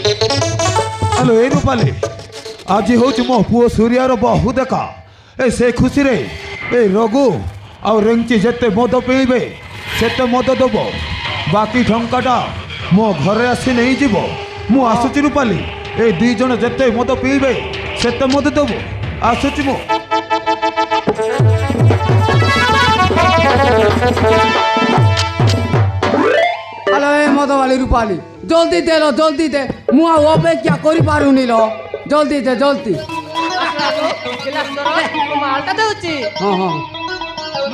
hello ए रूपाली आज हूँ मो पुओ सूर्यार बहु देखा ए से खुशी रे ए रघु आ रेंची जिते मद पीबे सेते मद दब बाकी टंकाटा मो घरे आसी नहीं जीव मु आसुची रूपाली ए दुई जन जिते मद पीबे सेते मद दब आसुची मु हेलो ए मद वाली रूपाली जल्दी दे लो जल्दी दे मु अपेक्षा करि पारुनी लो जल्दी दे जल्दी मालटा देउची हाँ हाँ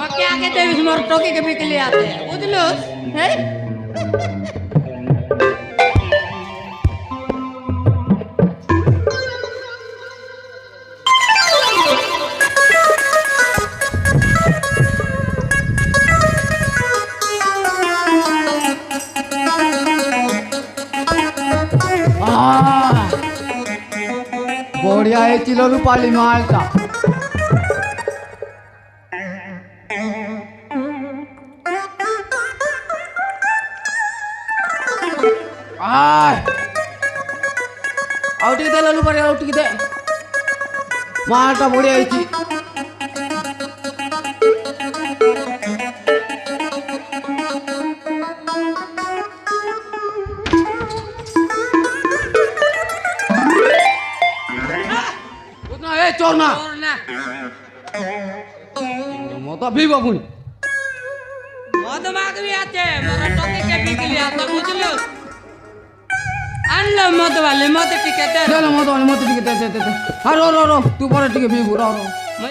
मके आगे देविस मोर टोकी के बिकली आते बुझलो हे बढ़िया है चिलो रूपाली मालटा आउट दे ललू पड़े आउट दे मालटा बढ़िया है चोरना मत पीब पुणी मद माग भी आते मोर टोकी के बिकली आते बुझलो आनलो मद वाले मद टिके दे मत टिके दे हाँ रो रो रो तू पर टिके पीबू रो रो